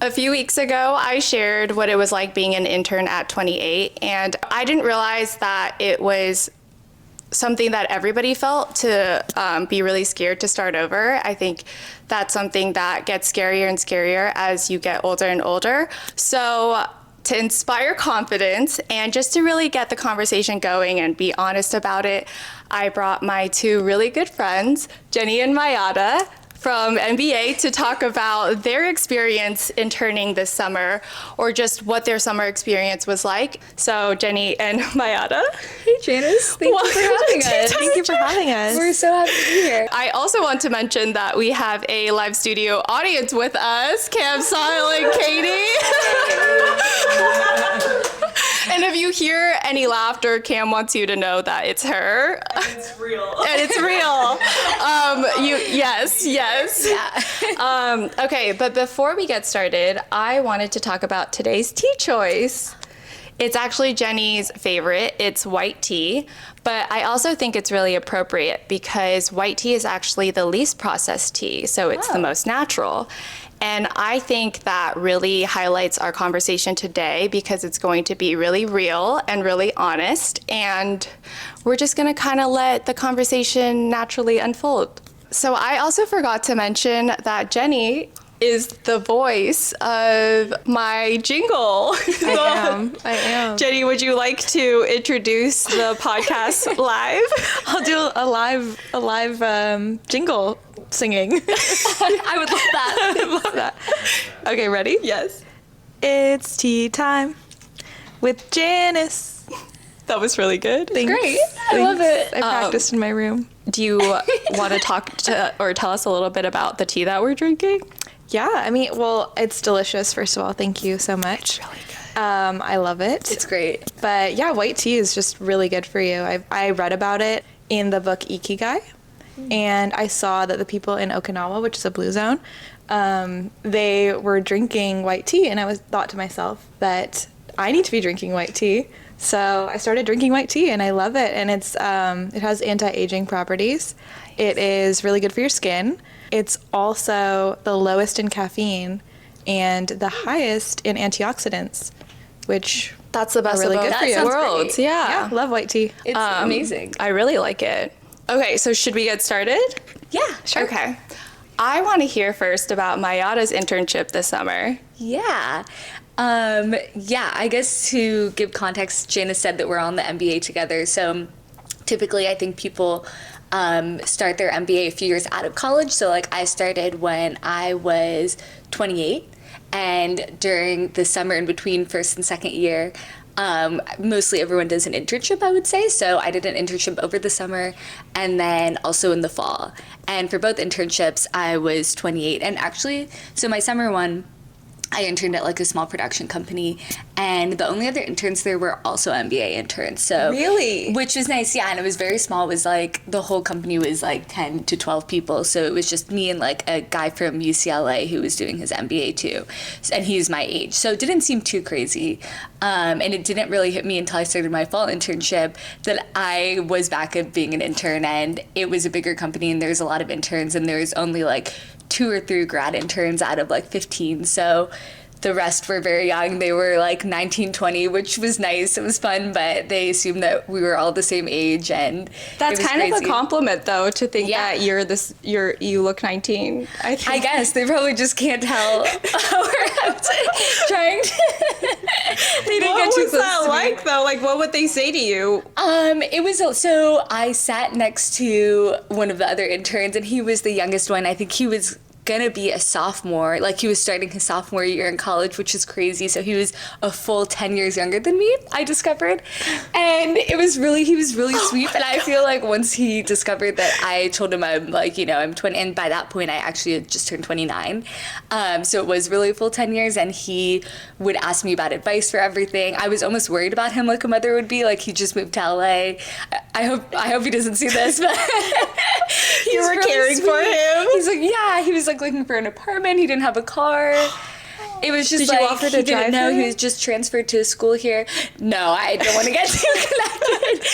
A few weeks ago, I shared what it was like being an intern at 28, and I didn't realize that it was something that everybody felt to be really scared to start over. I think that's something that gets scarier and scarier as you get older and older. So to inspire confidence and just to really get the conversation going and be honest about it, I brought my two really good friends, Jenny and Mayada, from MBA to talk about their experience interning this summer or just what their summer experience was like. So Jenny and Mayada. Hey Janice, thank you for having us. Thank you for having us. We're so happy to be here. I also want to mention that we have a live studio audience with us, Cam, Sile, and Katie. And if you hear any laughter, Cam wants you to know that it's her. And it's real. And it's real. Yes. Yeah. Okay, but before we get started, I wanted to talk about today's tea choice. It's actually Jenny's favorite. It's white tea, but I also think it's really appropriate because white tea is actually the least processed tea, so it's the most natural. And I think that really highlights our conversation today because it's going to be really real and really honest, and we're just going to kind of let the conversation naturally unfold. So I also forgot to mention that Jenny is the voice of my jingle. I am. Jenny, would you like to introduce the podcast live? I'll do a live jingle singing. I would love that. I love that. Okay, ready? Yes. It's tea time with Janice. That was really good. Thanks. Great. I love it. I practiced in my room. Do you want to talk to or tell us a little bit about the tea that we're drinking? Yeah, I mean, well, it's delicious, first of all. Thank you so much. It's really good. I love it. It's great. But yeah, white tea is just really good for you. I read about it in the book Ikigai, and I saw that the people in Okinawa, which is a blue zone, they were drinking white tea, and I thought to myself that I need to be drinking white tea. So I started drinking white tea, and I love it. And it has anti-aging properties. Nice. It is really good for your skin. It's also the lowest in caffeine and the highest in antioxidants, which That's the best are really of good both for you. worlds. great. Yeah. Love white tea. It's amazing. I really like it. Okay, so should we get started? Yeah, sure. Okay. I want to hear first about Mayada's internship this summer. Yeah. I guess to give context, Janice said that we're on the MBA together. So typically I think people start their MBA a few years out of college. So like I started when I was 28, and during the summer in between first and second year, mostly everyone does an internship, I would say. So I did an internship over the summer and then also in the fall. And for both internships, I was 28. And actually, so my summer one, I interned at like a small production company, and the only other interns there were also MBA interns. So Really? which was nice, yeah. And it was very small. It was like the whole company was like 10 to 12 people. So it was just me and like a guy from UCLA who was doing his MBA too, and he's my age. So it didn't seem too crazy, and it didn't really hit me until I started my fall internship that I was back at being an intern, and it was a bigger company, and there's a lot of interns, and there's only like 2 or 3 grad interns out of like 15. So the rest were very young. They were like 19, 20, which was nice. It was fun, but they assumed that we were all the same age, and That's it was kind of a crazy. compliment, though, to think Yeah. that you look 19. I think. I guess they probably just can't tell. We're trying to. They didn't What get too was close that to me. like, though? Like, what would they say to you? It was so I sat next to one of the other interns, and he was the youngest one. I think he was gonna be a sophomore, like he was starting his sophomore year in college, which is crazy. So he was a full 10 years younger than me, I discovered. And he was really sweet. And I feel like once he discovered that, I told him I'm like, I'm 20, and by that point I actually had just turned 29. So it was really a full 10 years, and he would ask me about advice for everything. I was almost worried about him like a mother would be, like he just moved to LA. I hope he doesn't see this, but You were caring for him? He's like, yeah, he was like looking for an apartment. He didn't have a car. It was just Did you like, offer to he didn't drive know. for He it? was just transferred to a school here. No, I don't want to get too connected.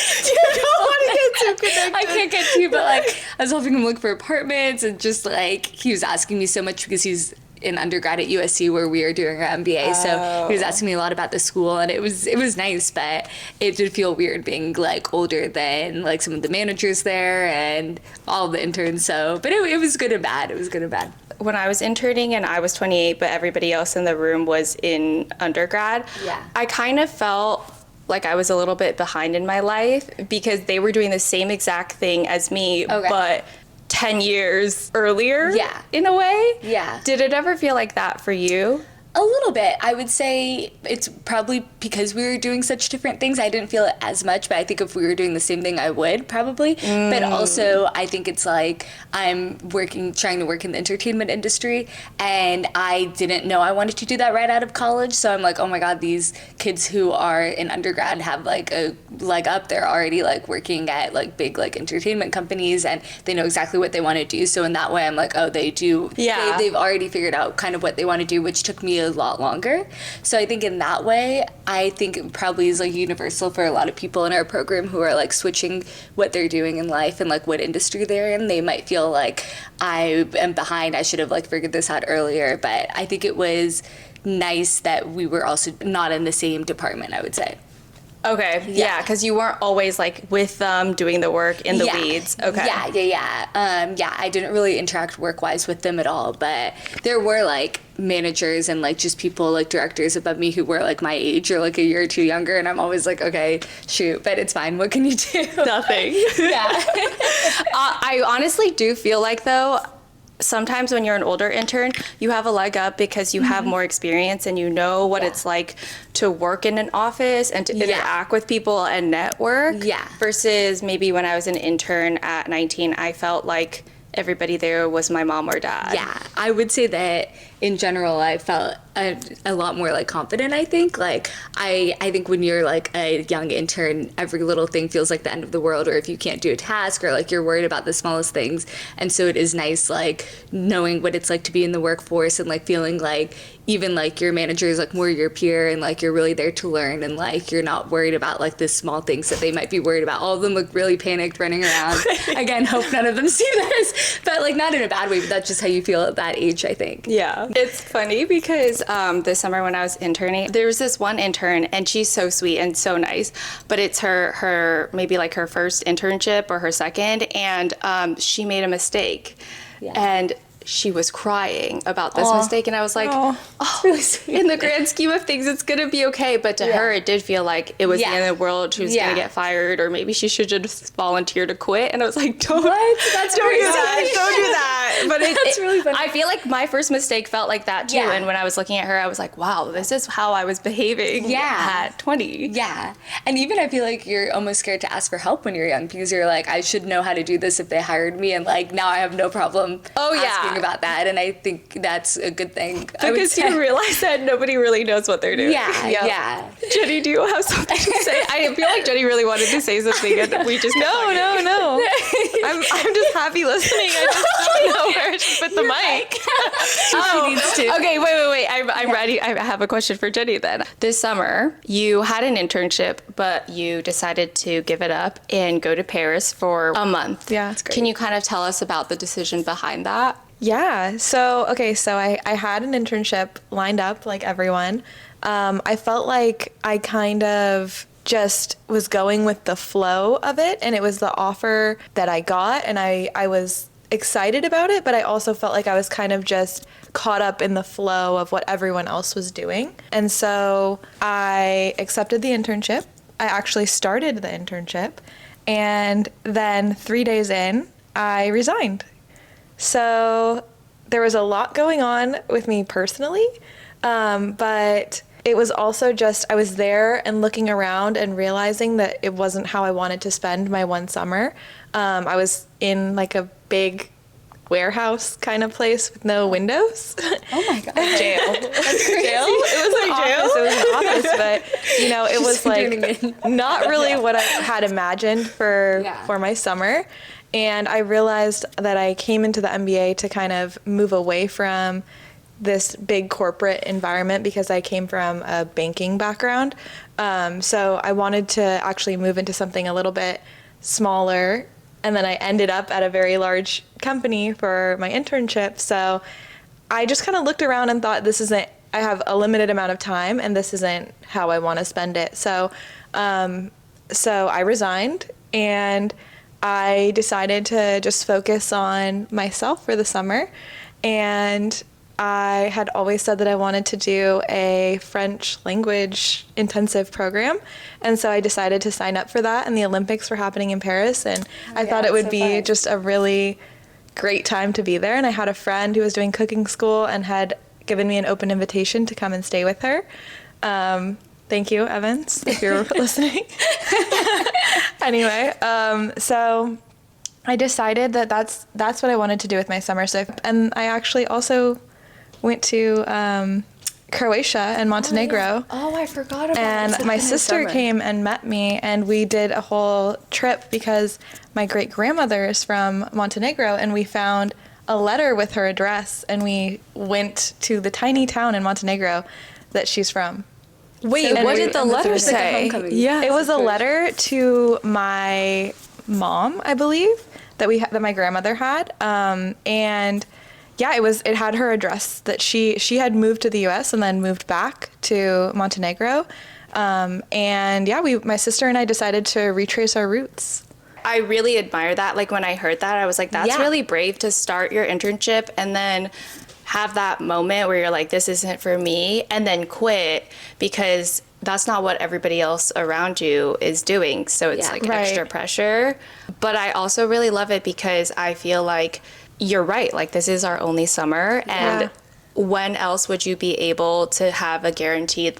I can't get too, but like I was helping him look for apartments, and just like he was asking me so much because in undergrad at USC where we were doing our MBA. So he was asking me a lot about the school, and it was nice, but it did feel weird being like older than like some of the managers there and all the interns. So, but it was good and bad. It was good and bad. When I was interning and I was 28, but everybody else in the room was in undergrad, Yeah. I kind of felt like I was a little bit behind in my life because they were doing the same exact thing as me, Okay. but 10 years earlier, Yeah. in a way. Yeah. Did it ever feel like that for you? A little bit. I would say it's probably because we were doing such different things. I didn't feel it as much, but I think if we were doing the same thing, I would probably. But also, I think it's like I'm trying to work in the entertainment industry, and I didn't know I wanted to do that right out of college. So I'm like, oh my God, these kids who are in undergrad have like a leg up. They're already like working at like big like entertainment companies, and they know exactly what they want to do. So in that way, I'm like, oh, they do. Yeah. They've already figured out kind of what they want to do, which took me a lot longer. So I think in that way, I think it probably is like universal for a lot of people in our program who are like switching what they're doing in life and like what industry they're in. They might feel like I am behind. I should have like figured this out earlier. But I think it was nice that we were also not in the same department, I would say. Okay, yeah, because you weren't always like with them doing the work in the weeds. Okay. Yeah. I didn't really interact work-wise with them at all, but there were like managers and like just people like directors above me who were like my age or like a year or two younger, and I'm always like, okay, shoot, but it's fine. What can you do? Nothing. Yeah. I honestly do feel like, though, sometimes when you're an older intern, you have a leg up because you have more experience and you know what it's like to work in an office and to interact with people and network. Yeah. Versus maybe when I was an intern at 19, I felt like everybody there was my mom or dad. Yeah, I would say that in general, I felt a lot more like confident, I think. Like, I think when you're like a young intern, every little thing feels like the end of the world, or if you can't do a task, or like you're worried about the smallest things. And so it is nice, like, knowing what it's like to be in the workforce and like feeling like even like your manager is like more your peer and like you're really there to learn and like you're not worried about like the small things that they might be worried about. All of them look really panicked running around. Again, hope none of them see this, but like not in a bad way, but that's just how you feel at that age, I think. Yeah. It's funny because this summer when I was interning, there was this one intern and she's so sweet and so nice, but it's her maybe like her first internship or her second, and she made a mistake. Yeah. And she was crying about this mistake, and I was like, really sweet. in the grand scheme of things, it's gonna be okay. But to her, it did feel like it was the end of the world. She was gonna get fired, or maybe she should just volunteer to quit. And I was like, don't do that. But That's really funny. I feel like my first mistake felt like that too. Yeah. And when I was looking at her, I was like, wow, this is how I was behaving at 20. Yeah. And even I feel like you're almost scared to ask for help when you're young because you're like, I should know how to do this if they hired me. And like, now I have no problem asking about that. And I think that's a good thing. Because you realize that nobody really knows what they're doing. Yeah. Jenny, do you have something to say? I feel like Jenny really wanted to say something and we just No. I'm just happy listening. I just don't know where to put the mic. Okay, wait. I'm ready. I have a question for Jenny then. This summer, you had an internship, but you decided to give it up and go to Paris for a month. Yeah, that's great. Can you kind of tell us about the decision behind that? Yeah. So I had an internship lined up like everyone. I felt like I kind of just was going with the flow of it, and it was the offer that I got, and I was excited about it, but I also felt like I was kind of just caught up in the flow of what everyone else was doing. And so I accepted the internship. I actually started the internship, and then 3 days in, I resigned. So there was a lot going on with me personally, but it was also just I was there and looking around and realizing that it wasn't how I wanted to spend my one summer. I was in like a big warehouse kind of place with no windows. Oh my God. Jail. That's crazy. Jail? It was an office. It was an office, but you know, it was like not really what I had imagined for my summer. And I realized that I came into the MBA to kind of move away from this big corporate environment because I came from a banking background. So I wanted to actually move into something a little bit smaller. And then I ended up at a very large company for my internship. So I just kind of looked around and thought, I have a limited amount of time and this isn't how I want to spend it. So I resigned and I decided to just focus on myself for the summer. And I had always said that I wanted to do a French language intensive program. And so I decided to sign up for that. And the Olympics were happening in Paris. And I thought it would be just a really great time to be there. And I had a friend who was doing cooking school and had given me an open invitation to come and stay with her. Thank you, Evans, if you're listening. Anyway, so I decided that that's what I wanted to do with my summer. And I actually also went to Croatia and Montenegro. Oh, I forgot about And my sister came and met me, and we did a whole trip because my great-grandmother is from Montenegro, and we found a letter with her address, and we went to the tiny town in Montenegro that she's from. Wait, what did the letter say? Yeah, it was a letter to my mom, I believe, that my grandmother had, and yeah, it had her address that she had moved to the U.S. and then moved back to Montenegro, and yeah, my sister and I decided to retrace our roots. I really admire that. Like when I heard that, I was like, that's really brave to start your internship and then have that moment where you're like, this isn't for me, and then quit, because that's not what everybody else around you is doing. So it's extra pressure. But I also really love it because I feel like you're right. Like this is our only summer. And when else would you be able to have a guaranteed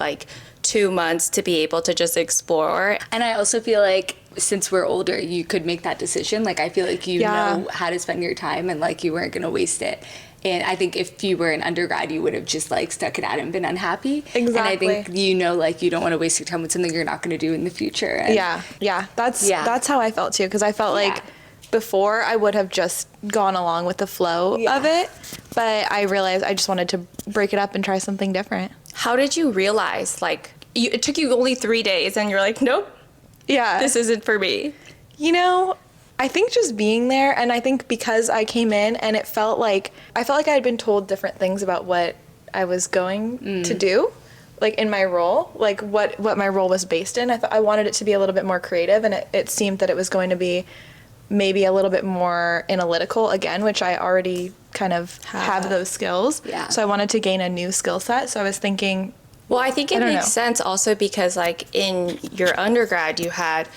2 months to be able to just explore? And I also feel like since we're older, you could make that decision. Like I feel like you know how to spend your time and you weren't going to waste it. And I think if you were an undergrad, you would have just stuck it out and been unhappy. Exactly. And I think you don't want to waste your time with something you're not going to do in the future. And That's how I felt too, because I felt like before I would have just gone along with the flow of it, but I realized I just wanted to break it up and try something different. How did you realize it took you only 3 days and you're like, nope, this isn't for me? I think just being there, and I think because I came in and I felt like I had been told different things about what I was going to do, in my role, what my role was based in. I wanted it to be a little bit more creative, and it seemed that it was going to be maybe a little bit more analytical again, which I already kind of have those skills. Yeah. So I wanted to gain a new skill set. So I was thinking, well, I think it makes sense also because in your undergrad you had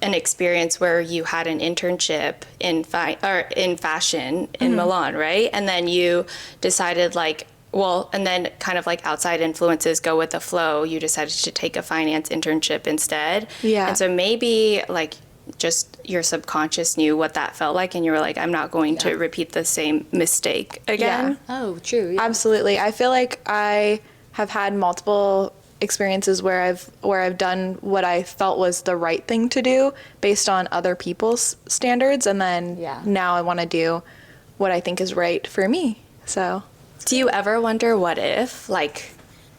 an experience where you had an internship in fashion in Milan, right? And then you decided and then kind of outside influences go with the flow. You decided to take a finance internship instead. Yeah. And so maybe just your subconscious knew what that felt like, and you were like, I'm not going to repeat the same mistake again. Yeah. Oh, true. Yeah. Absolutely. I feel like I have had multiple experiences where I've done what I felt was the right thing to do based on other people's standards, and then now I want to do what I think is right for me. So, do you ever wonder what if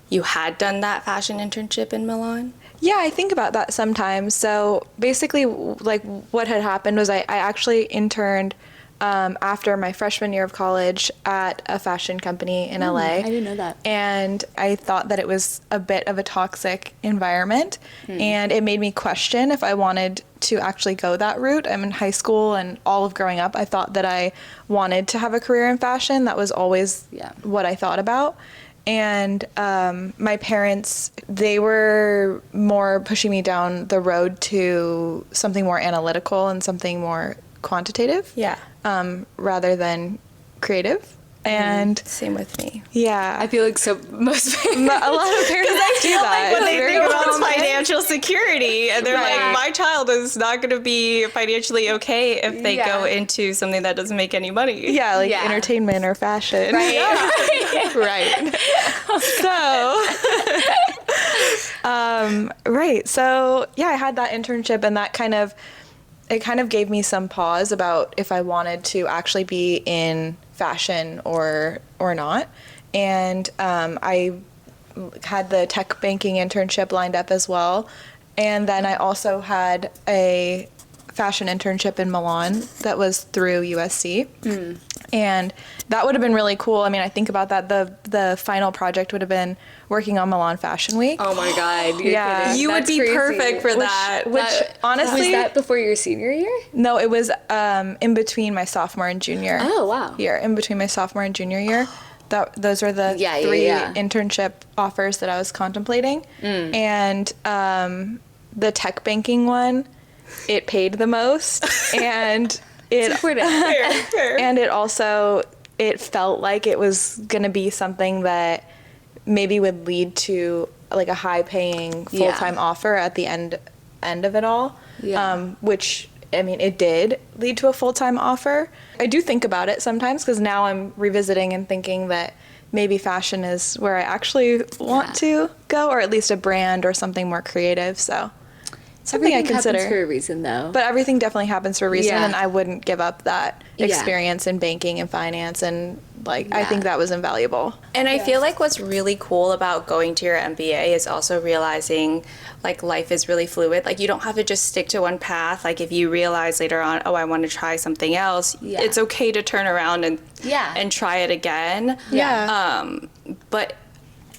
you had done that fashion internship in Milan? Yeah, I think about that sometimes. So basically, what had happened was I actually interned after my freshman year of college at a fashion company in LA. I didn't know that. And I thought that it was a bit of a toxic environment, and it made me question if I wanted to actually go that route. I'm in high school, and all of growing up, I thought that I wanted to have a career in fashion. That was always what I thought about. And my parents, they were more pushing me down the road to something more analytical and something more quantitative. Yeah. Rather than creative. And same with me. Yeah. I feel like most a lot of parents do that. When they think about financial security, and they're like, my child is not going to be financially okay if they go into something that doesn't make any money. Yeah, entertainment or fashion. Right. Right. So, I had that internship, and that kind of gave me some pause about if I wanted to actually be in fashion or not. And I had the tech banking internship lined up as well. And then I also had a fashion internship in Milan that was through USC. And that would have been really cool. I mean, I think about that. The final project would have been working on Milan Fashion Week. Oh my God. You're Yeah. kidding. You would That's be crazy. perfect for that. Which honestly, Was that before your senior year? no, it was in between my sophomore and junior. Oh, wow. Year, in between my sophomore and junior year. Those were the Yeah, 3 yeah. internship offers that I was contemplating. And the tech banking one, it paid the most, and it Important. and it also, it felt like it was gonna be something that maybe would lead to like a high paying full-time offer at the end of it all. Yeah. Which, I mean, it did lead to a full-time offer. I do think about it sometimes because now I'm revisiting and thinking that maybe fashion is where I actually want to go, or at least a brand or something more creative. So something I Everything consider. happens for a reason, though. But everything definitely happens for a reason, Yeah. and I wouldn't give up that Yeah. experience in banking and finance, and like I Yeah. think that was invaluable. And I feel like what's really cool about going to your MBA is also realizing like life is really fluid. Like you don't have to just stick to one path. Like if you realize later on, oh, I want to try something else, Yeah. it's okay to turn around and Yeah. try it again. Yeah. But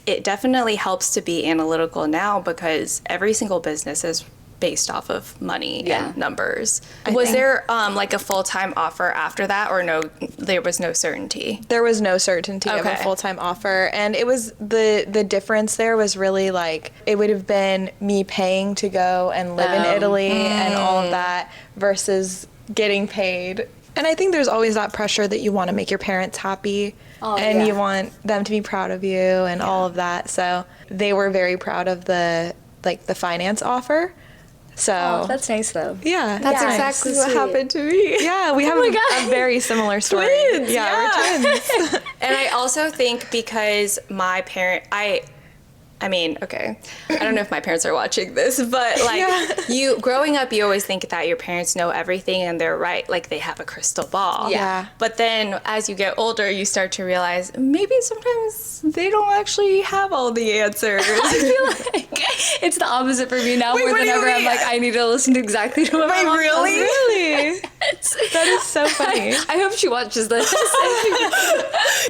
it definitely helps to be analytical now because every single business is based off of money Yeah. and numbers. I Was think- there like a full-time offer after that, or no, there was no certainty? There was no certainty of a Okay. full-time offer, and it was the difference there was really like it would have been me paying to go and live in Italy and all of that versus getting paid. And I think there's always that pressure that you want to make your parents happy and yeah. you want them to be proud of you and all of that. So they were very proud of the finance offer. So Oh, that's nice, though. yeah, That's Yeah, exactly so what sweet. happened to me. yeah, we have my God. a very similar story. Twins, yeah, we're twins. And I also think because my I mean, okay, I don't know if my parents are watching this, but like Yeah. you growing up, you always think that your parents know everything and they're right, like they have a crystal ball. Yeah. But then as you get older, you start to realize maybe sometimes they don't actually have all the answers. I feel like it's the opposite for me now. Wait, More what than do you ever, I'm mean? like, I need to listen to exactly to what my Wait, mom really? tells me. Really? That is so funny. I hope she watches this.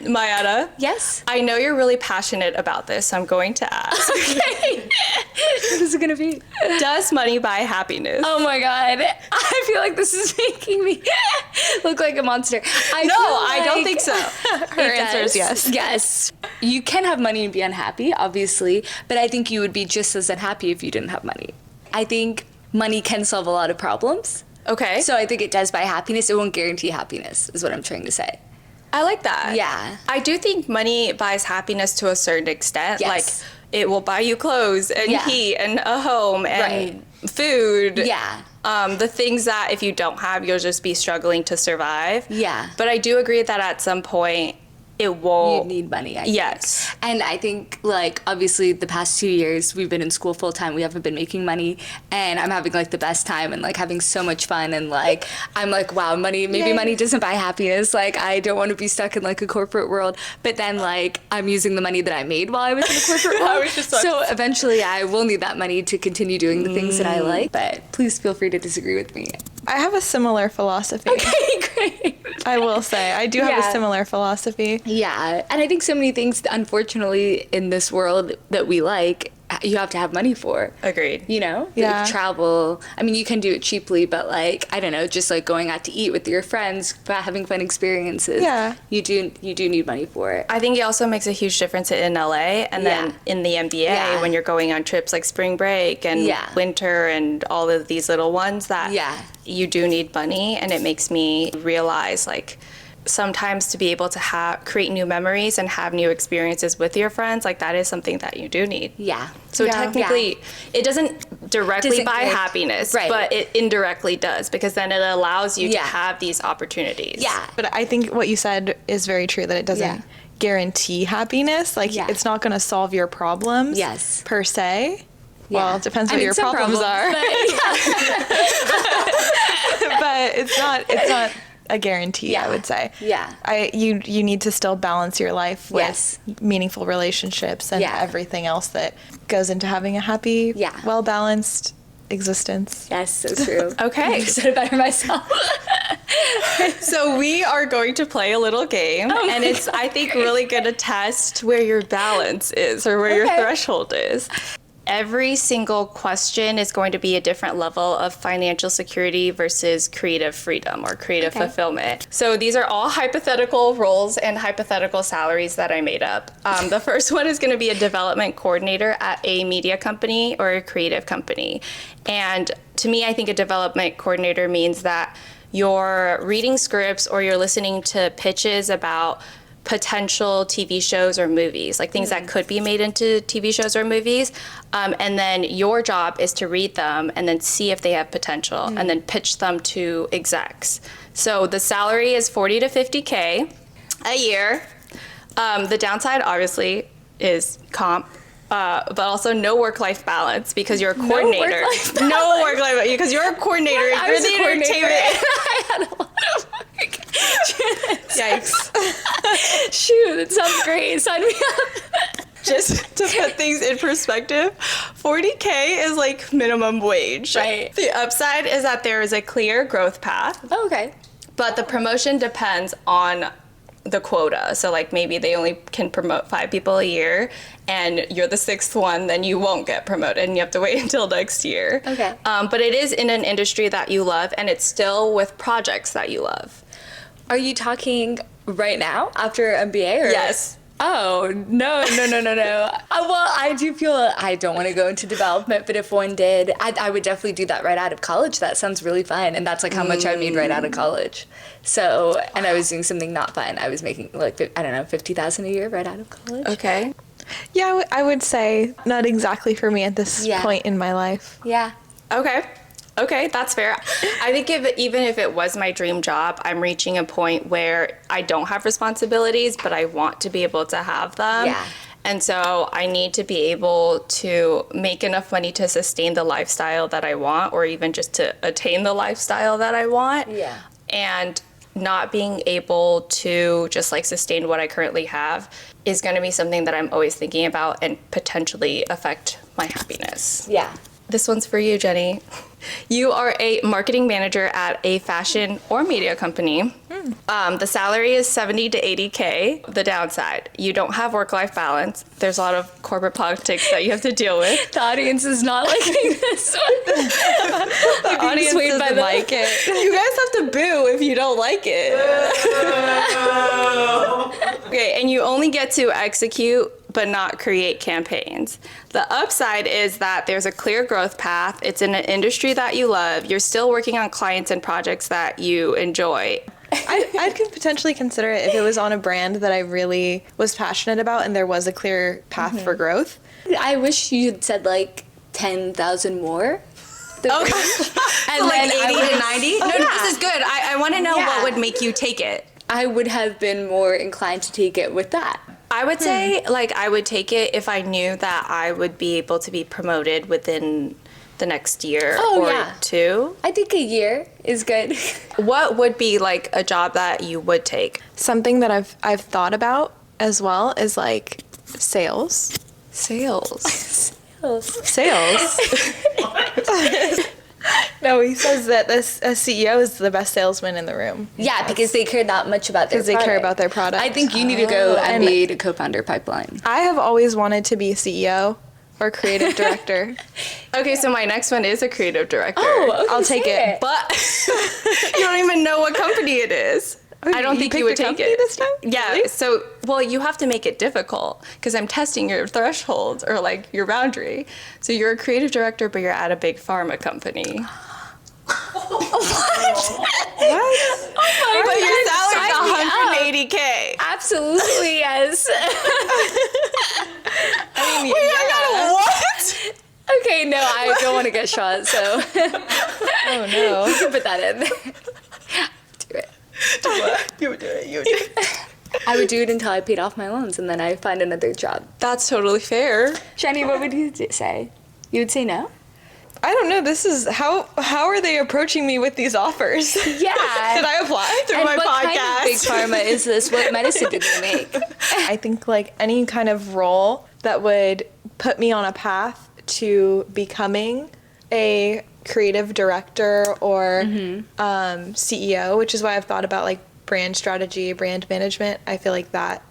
Mayada, Yes. I know you're really passionate about this, so I'm going to ask. What is it gonna be? Does money buy happiness? Oh my God. I feel like this is making me look like a monster. I don't think so. Her answer is yes. Yes. You can have money and be unhappy, obviously, but I think you would be just as unhappy if you didn't have money. I think money can solve a lot of problems. Okay. So I think it does buy happiness. It won't guarantee happiness, is what I'm trying to say. I like that. Yeah. I do think money buys happiness to a certain extent. Yes. Like it will buy you clothes and Yeah. heat and a home and food. Yeah. The things that if you don't have, you'll just be struggling to survive. Yeah. But I do agree that at some point it You won't. need money, I think. Yes. And I think, like, obviously the past 2 years we've been in school full time. We haven't been making money, and I'm having like the best time and like having so much fun. And like, I'm like, wow, maybe Yay. money doesn't buy happiness. Like, I don't want to be stuck in like a corporate world. But then like, I'm using the money that I made while I was in the corporate world. was just So eventually I will need that money to continue doing the things that I like. But please feel free to disagree with me. I have a similar philosophy. Okay, great. I will say I do have Yeah. a similar philosophy. Yeah, and I think so many things, unfortunately, in this world that we like, you have to have money for. Agreed. You know? Yeah. Like travel. I mean, you can do it cheaply, but like, I don't know, just like going out to eat with your friends, having fun experiences. Yeah. You do need money for it. I think it also makes a huge difference in LA and then Yeah. in the MBA Yeah. when you're going on trips like spring break and Yeah. winter and all of these little ones that Yeah. you do need money. And it makes me realize like sometimes to be able to create new memories and have new experiences with your friends, like that is something that you do need. Yeah. So Yeah. technically, it doesn't directly Doesn't buy like- happiness, right. but it indirectly does because then it allows you Yeah. to have these opportunities. Yeah. But I think what you said is very true, that it doesn't Yeah. guarantee happiness. Like Yeah. it's not going to solve your problems Yes. per se. Yeah. Well, it depends I what mean, your some problems are. but yeah. But it's not a guarantee, Yeah. I would say. Yeah. You need to still balance your life with Yes. meaningful relationships and Yeah. everything else that goes into having a happy, Yeah. well-balanced existence. Yes, so true. Okay. I said it better myself. So we are going to play a little game, and it's, I think, really going to test where your balance is or where your Okay. threshold is. Every single question is going to be a different level of financial security versus creative freedom or creative fulfillment. So these are all hypothetical roles and hypothetical salaries that I made up. The first one is going to be a development coordinator at a media company or a creative company. And to me, I think a development coordinator means that you're reading scripts or you're listening to pitches about potential TV shows or movies, like things that could be made into TV shows or movies. And then your job is to read them and then see if they have potential and then pitch them to execs. So the salary is 40 to 50K a year. The downside, obviously, is comp. But also no work-life balance because you're a coordinator. No work-life balance because you're a coordinator. I You're was the a coordinator. entertainment. I had a lot of work. Yikes. Shoot, that sounds great. Sign me up. Just to put things in perspective, 40K is like minimum wage. Right. The upside is that there is a clear growth path, Oh, okay. but the promotion depends on the quota. So like maybe they only can promote 5 people a year and you're the 6th one, then you won't get promoted and you have to wait until next year. Okay. But it is in an industry that you love and it's still with projects that you love. Are you talking right now after MBA? Or? Yes. Oh, no. Well, I do feel I don't want to go into development, but if one did, I would definitely do that right out of college. That sounds really fun. And that's like how much I made right out of college. So, and I was doing something not fun. I was making like, I don't know, $50,000 a year right out of college. Okay. Yeah, I would say not exactly for me at this Yeah. point in my life. Yeah. Okay, that's fair. I think even if it was my dream job, I'm reaching a point where I don't have responsibilities, but I want to be able to have them. Yeah. And so I need to be able to make enough money to sustain the lifestyle that I want, or even just to attain the lifestyle that I want. Yeah. And not being able to just like sustain what I currently have is going to be something that I'm always thinking about and potentially affect my happiness. Yeah. This one's for you, Jenny. You are a marketing manager at a fashion or media company. The salary is 70 to 80K. The downside, you don't have work-life balance. There's a lot of corporate politics that you have to deal with. The audience is not liking this one. The audience swayed by doesn't the- like it. You guys have to boo if you don't like it. Okay, and you only get to execute but not create campaigns. The upside is that there's a clear growth path. It's in an industry that you love. You're still working on clients and projects that you enjoy. I could potentially consider it if it was on a brand that I really was passionate about and there was a clear path for growth. I wish you'd said like 10,000 more. Okay. And Like then 80 I to would- 90? No, Yeah. this is good. I want to know Yeah. what would make you take it. I would have been more inclined to take it with that. I would say, like, I would take it if I knew that I would be able to be promoted within the next year or yeah. 2. I think a year is good. What would be, like, a job that you would take? Something that I've thought about as well is like sales. Sales. Sales. No, he says that this a CEO is the best salesman in the room. Yeah, because they care that much about their Because they care about their product. I think you need to go And- MBA to co-founder pipeline. I have always wanted to be a CEO or creative director. Okay, so my next one is a creative director. okay, I'll take say it. But you don't even know what company it is. I don't think you would picked a take company it this time? Yeah. Really? So, well, you have to make it difficult because I'm testing your thresholds or like your boundary. So you're a creative director, but you're at a big pharma company. What? But your Sign salary's me up. 180K. Absolutely, yes. I mean, What? Okay, no, I don't want to get shot, so Oh no. you can put that in. Do it. You would do it. You would do it. I would do it until I paid off my loans, and then I find another job. That's totally fair. Shani, what would you say? You would say no? I don't know. This is how are they approaching me with these offers? Yeah. Did I apply through And my what podcast? kind of big pharma is this? What medicine did they make? I think like any kind of role that would put me on a path to becoming a creative director or CEO, which is why I've thought about like brand strategy, brand management. I feel like that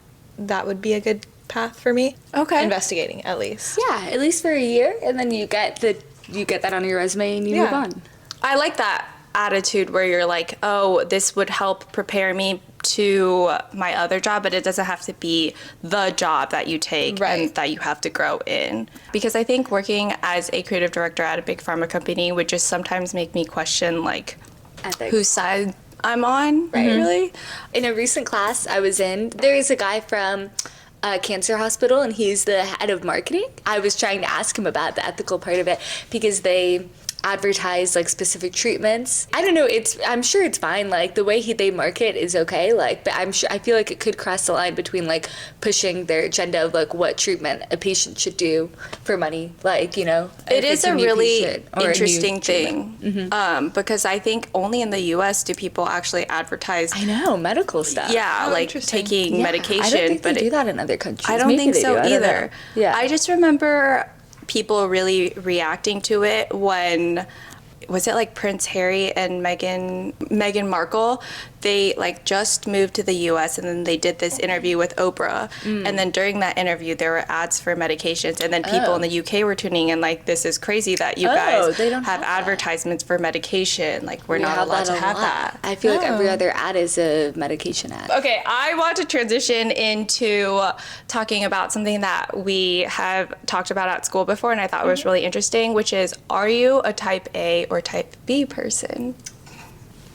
would be a good path for me. Okay. Investigating, at least. Yeah, at least for a year, and then you get that on your resume and you move on. I like that attitude where you're like, oh, this would help prepare me to my other job, but it doesn't have to be the job that you take and that you have to grow in. Because I think working as a creative director at a big pharma company would just sometimes make me question like Ethics. whose side I'm on, really. In a recent class I was in, there is a guy from a cancer hospital, and he's the head of marketing. I was trying to ask him about the ethical part of it because they advertise like specific treatments. I don't know, I'm sure it's fine, like the way they market is okay, like, but I feel like it could cross the line between like pushing their agenda of like what treatment a patient should do for money, like, you know. It is a really interesting thing, because I think only in the US do people actually advertise. I know, medical stuff. Yeah, like taking medication. I don't think they do that in other countries. I don't Maybe think they so do. I don't either. know. Yeah. I just remember people really reacting to it when, was it like Prince Harry and Meghan Markle? They like just moved to the US and then they did this interview with Oprah. And then during that interview there were ads for medications, and then people in the UK were tuning in like, this is crazy that you guys they don't have advertisements for medication. Like we're We not allowed to a have lot. that. I feel like every other ad is a medication ad. Okay, I want to transition into talking about something that we have talked about at school before and I thought was really interesting, which is, are you a type A or type B person?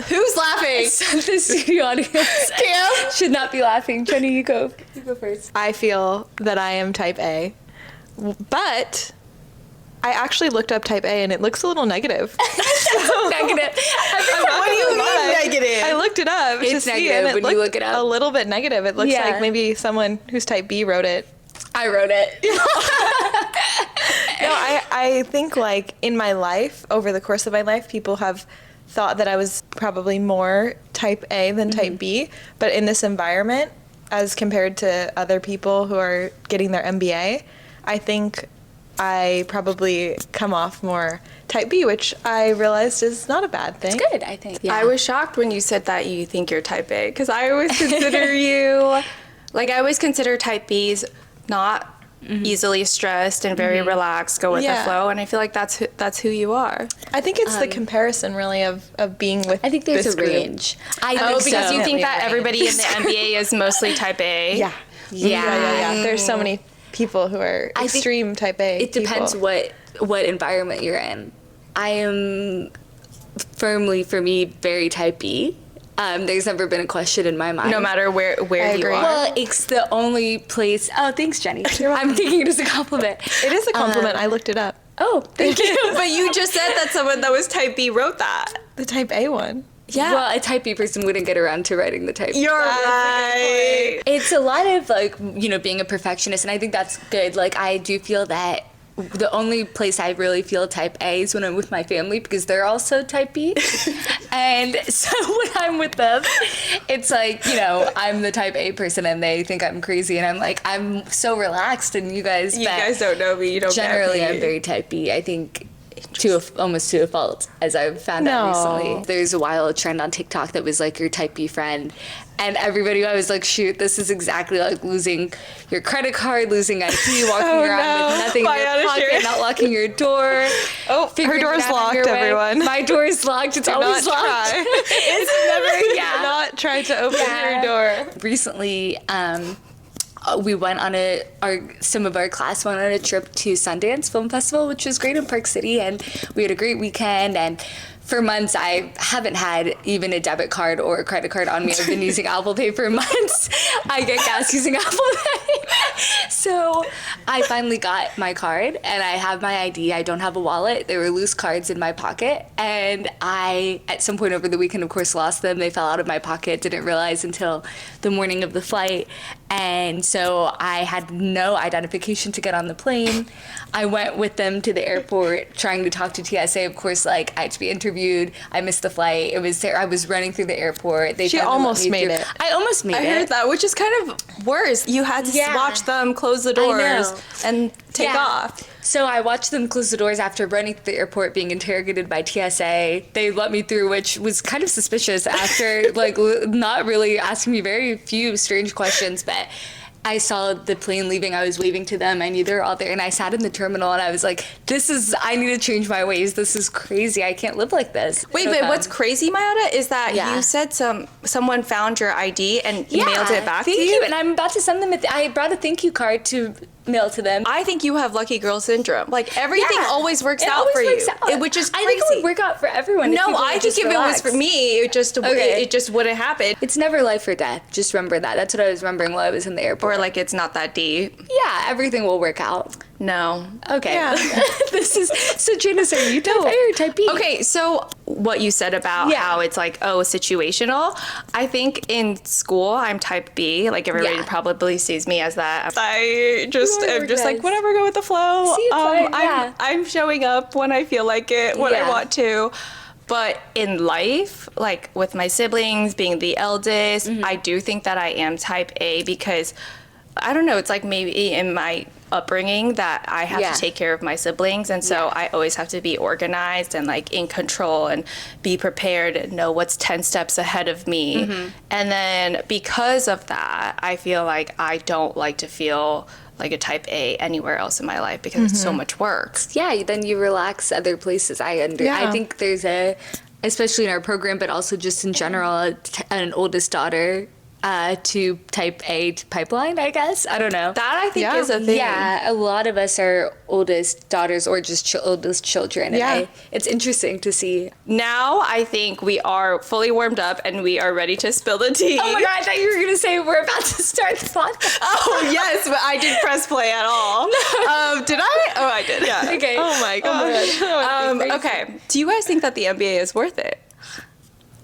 Who's laughing? The studio audience Cam? should not be laughing. Jenny, you go first. I feel that I am type A, but I actually looked up type A and it looks a little negative. Negative. What do you mean negative? I looked it up It's to see, negative and it when you looked look it up. a little bit negative. It looks Yeah. like maybe someone who's type B wrote it. I wrote it. No, I think like in my life, over the course of my life, people have thought that I was probably more type A than type B, but in this environment, as compared to other people who are getting their MBA, I think I probably come off more type B, which I realized is not a bad thing. It's good, I think. Yeah. I was shocked when you said that you think you're type A, because I always consider you, like I always consider type Bs not easily stressed and very relaxed, go with the flow, and I feel like that's who you are. I think it's the comparison really of being with I think there's this a group. range. I Oh, think because so. you think Definitely that a range. everybody in the MBA is mostly type A? Yeah. Yeah. There's so many people who are I think extreme type A. It depends people. what environment you're in. I am firmly, for me, very type B. There's never been a question in my mind. No matter where you agree. are. Well, it's the only place. Oh, thanks, Jenny. I'm taking it as a compliment. It is a compliment. I looked it up. Oh, thank you. But you just said that someone that was type B wrote that. The type A one. Yeah. Well, a type B person wouldn't get around to writing the type. You're right. It's a lot of like, you know, being a perfectionist, and I think that's good. Like, I do feel that the only place I really feel type A is when I'm with my family, because they're also type B. And so when I'm with them, it's like, you know, I'm the type A person and they think I'm crazy, and I'm like, I'm so relaxed, and you guys don't know me. You don't generally get me. I'm very type B. I think almost to a fault, as I've found out No. recently. There's a wild trend on TikTok that was like your type B friend, and everybody, I was like, shoot, this is exactly like losing your credit card, losing ID, walking around with nothing in your pocket, not locking your door. Oh, her figuring door's it out on locked, your way. everyone. My door's locked. It's always not locked. try. It's never, yeah. Do not try to open your door. Recently, we went on some of our class went on a trip to Sundance Film Festival, which was great in Park City, and we had a great weekend. And for months, I haven't had even a debit card or a credit card on me. I've been using Apple Pay for months. I get gas using Apple Pay. So I finally got my card, and I have my ID. I don't have a wallet. There were loose cards in my pocket, and I, at some point over the weekend, of course, lost them. They fell out of my pocket. Didn't realize until the morning of the flight. And so I had no identification to get on the plane. I went with them to the airport trying to talk to TSA. Of course, like, I had to be interviewed interviewed. I missed the flight. It was I was running through the airport. They She finally let almost me made through. it. I almost made I it. heard that, which is kind of worse. You had to Yeah. watch them close the I know. doors and take Yeah. off. So I watched them close the doors after running through the airport, being interrogated by TSA. They let me through, which was kind of suspicious after like not really asking me very few strange questions, but I saw the plane leaving. I was waving to them. I knew they were all there. And I sat in the terminal and I was like, I need to change my ways. This is crazy. I can't live like this. Wait, but what's crazy, Mayada, is that Yeah. you said someone found your ID and mailed it back to Thank you. you. And I'm about to send them, I brought a thank you card to mail to them. I think you have lucky girl syndrome. Like everything Yeah. always works It out always for works you, out. which is crazy. I think it would work out for everyone. No, I think if it was for me, it just wouldn't happen. It's never life or death. Just remember that. That's what I was remembering while I was in the airport. Or like it's not that deep. Yeah, everything will work out. No. Okay. Yeah. So Janice, are you type A or type B? Okay, so what you said about Yeah. how it's like, situational. I think in school I'm type B. Like everybody Yeah. probably sees me as that. I just You are am just like guys. whatever, go with the flow. See, it's fine, yeah. I'm showing up when I feel like it, when I Yeah. want to. But in life, like with my siblings, being the eldest, Mm-hmm. I do think that I am type A because I don't know, it's like maybe in my upbringing that I have Yeah. to take care of my siblings, and so Yeah. I always have to be organized and like in control and be prepared and know what's 10 steps ahead of me. Mm-hmm. And then because of that, I feel like I don't like to feel like a type A anywhere else in my life because it's so much work. Yeah, then you relax other places. I Yeah. think there's especially in our program, but also just in general, an oldest daughter to type A pipeline, I guess. I don't know. That I think Yeah. is a thing. Yeah, a lot of us are oldest daughters or just oldest children. Yeah. And it's interesting to see. Now I think we are fully warmed up and we are ready to spill the tea. Oh my God, I thought you were going to say we're about to start the podcast. Oh yes, but I didn't press play at all. Did I? Oh, I did. Yeah. Okay. Oh my gosh. Okay. Do you guys think that the MBA is worth it?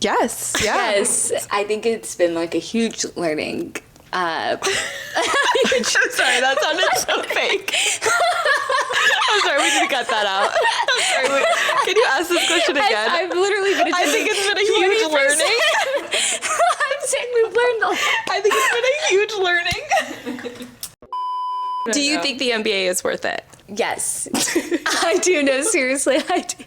Yes. Yeah. Yes, I think it's been like a huge learning. I'm sorry, that sounded so fake. I'm sorry, we need to cut that out. I'm sorry. Can you ask this question again? I've literally been. I think it's been a huge learning. I'm saying we've learned a lot. I think it's been a huge learning. Do you think the MBA is worth it? Yes, I do. No, seriously, I do.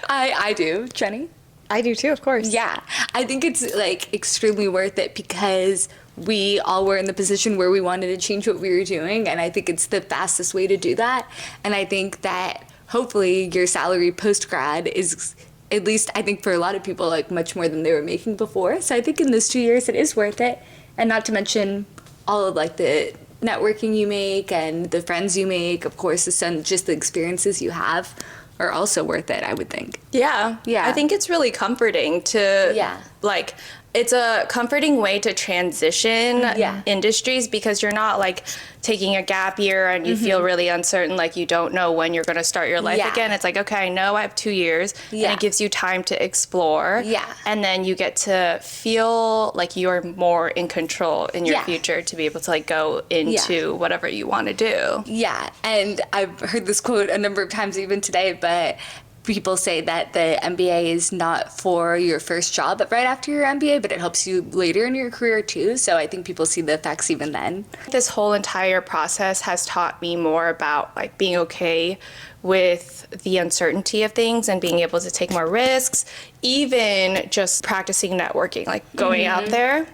I do, Jenny. I do too, of course. Yeah, I think it's like extremely worth it because we all were in the position where we wanted to change what we were doing, and I think it's the fastest way to do that. And I think that hopefully your salary post grad is, at least I think for a lot of people, like much more than they were making before. So I think in those 2 years it is worth it, and not to mention all of like the networking you make and the friends you make, of course, just the experiences you have are also worth it, I would think. Yeah. Yeah. I think it's really comforting to, Yeah. like, it's a comforting way to transition Yeah. industries because you're not like taking a gap year and you feel really uncertain, like you don't know when you're going to start your life Yeah. again. It's like, okay, I know I have 2 years, Yeah. and it gives you time to explore. Yeah. And then you get to feel like you're more in control in your Yeah. future to be able to like go into whatever you want to do. Yeah, and I've heard this quote a number of times even today, but people say that the MBA is not for your first job right after your MBA, but it helps you later in your career too. So I think people see the effects even then. This whole entire process has taught me more about like being okay with the uncertainty of things and being able to take more risks, even just practicing networking, like going out there.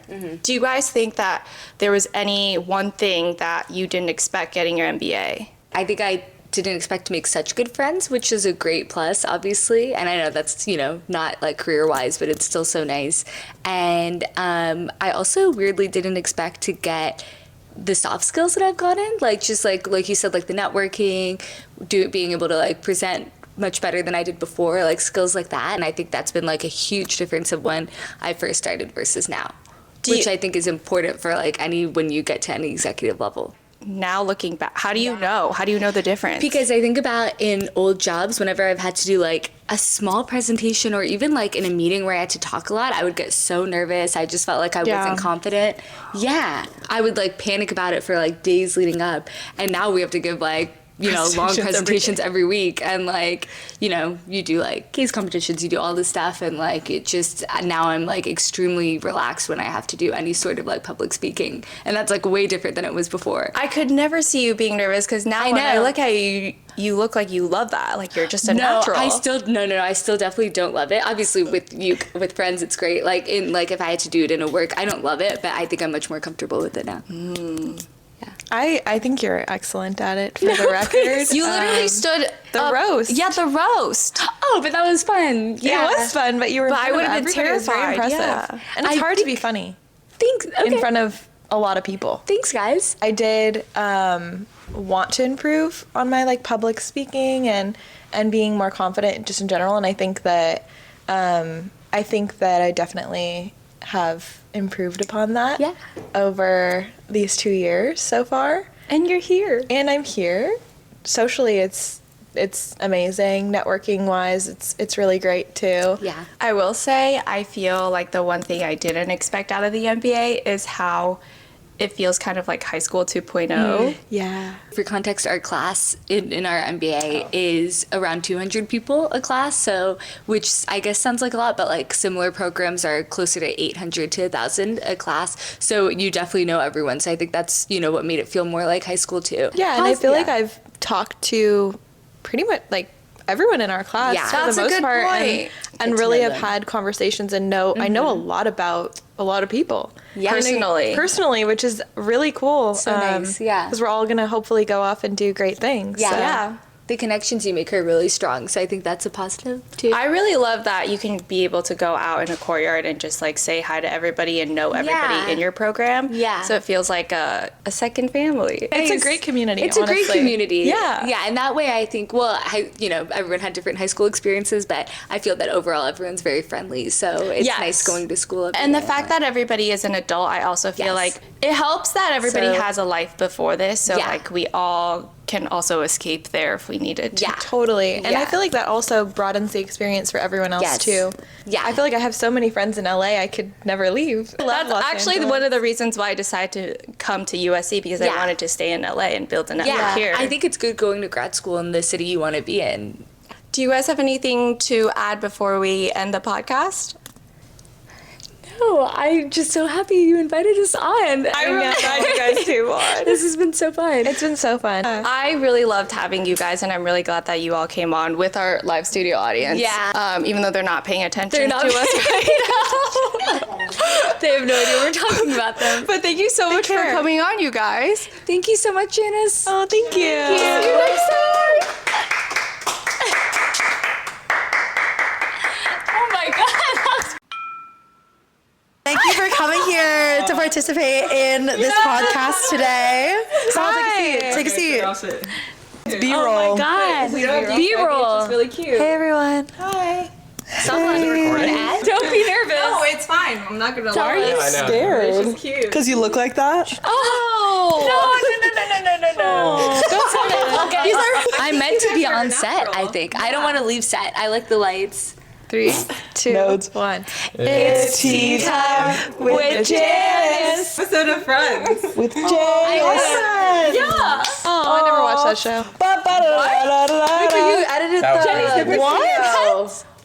Do you guys think that there was any one thing that you didn't expect getting your MBA? I think I didn't expect to make such good friends, which is a great plus, obviously. And I know that's, not like career-wise, but it's still so nice. And I also weirdly didn't expect to get the soft skills that I've gotten, like just like you said, like the networking, being able to like present much better than I did before, like skills like that. And I think that's been like a huge difference of when I first started versus now, which I think is important for like when you get to any executive level. Now looking back, how do you know? How do you know the difference? Because I think about in old jobs, whenever I've had to do like a small presentation or even like in a meeting where I had to talk a lot, I would get so nervous. I just felt like I wasn't confident. Yeah. I would like panic about it for like days leading up. And now we have to give like long presentations every week, and like, you do like case competitions, you do all this stuff, and like it just, now I'm like extremely relaxed when I have to do any sort of like public speaking, and that's like way different than it was before. I could never see you being nervous, because now when I look at you, you look like you love that. Like you're just a natural. I still definitely don't love it. Obviously with friends it's great. Like if I had to do it in a work, I don't love it, but I think I'm much more comfortable with it now. Yeah. I think you're excellent at it, for the record. You literally stood the up. roast. Yeah, the roast. Oh, but that was fun. Yeah. It was fun, but you were. But I would have been everybody. It was very terrified. impressive. Yeah. And it's hard to be funny Thanks. Okay. in front of a lot of people. Thanks, guys. I did want to improve on my like public speaking and being more confident just in general, and I think that I definitely have improved upon that over these 2 years so far. And you're here. And I'm here. Socially, it's amazing. Networking wise, it's really great too. Yeah. I will say, I feel like the one thing I didn't expect out of the MBA is how it feels kind of like high school 2.0. Yeah. For context, our class in our MBA is around 200 people a class, so which I guess sounds like a lot, but like similar programs are closer to 800 to 1,000 a class. So you definitely know everyone. So I think that's what made it feel more like high school too. Yeah, and I feel like I've talked to pretty much like everyone in our class for That's the a most good part, point. and really have had conversations and I know a lot about a lot of people. Yeah. Personally, which is really cool. So nice, yeah. Because we're all gonna hopefully go off and do great things. Yeah. So. Yeah. The connections you make are really strong, so I think that's a positive too. I really love that you can be able to go out in a courtyard and just like say hi to everybody and know everybody in your program. Yeah. So it feels like a second family. It's a great community. It's a great honestly. community. Yeah. Yeah, and that way I think, everyone had different high school experiences, but I feel that overall everyone's very friendly. So it's nice going to school. And the fact that everybody is an adult, I also feel like it helps that everybody has a life before this. So like we all can also escape there if we needed to. Yeah. Totally. And I feel like that also broadens the experience for everyone else too. Yeah. I feel like I have so many friends in LA I could never leave. That's actually one of the reasons why I decided to come to USC, because I wanted to stay in LA and build a network here. I think it's good going to grad school in the city you want to be in. Do you guys have anything to add before we end the podcast? No, I'm just so happy you invited us on. I'm really glad you guys came on. This has been so fun. It's been so fun. I really loved having you guys, and I'm really glad that you all came on with our live studio audience. Yeah. Even though they're not paying attention to us right now. They have no idea we're talking about them. But thank you so much for coming on, you guys. Thank you so much, Janice. Oh, thank you. See you next time. Oh my God. Thank you for coming here to participate in this podcast today. So take a seat. It's B-roll. Oh my God. B-roll. It's really cute. Hey everyone. Hi. Someone Don't be nervous. No, it's fine. I'm not gonna lie. you Scared. It's cute. Because you look like that? Oh. No. Don't say that. These are I'm meant to be on set, I think. I don't want to leave set. I like the lights. 3, 2, Nodes. 1. It's tea time with Janice. Episode of Friends. With Janice. Yeah. Oh, I never watched that show. What? You edited That was the Jenny's video.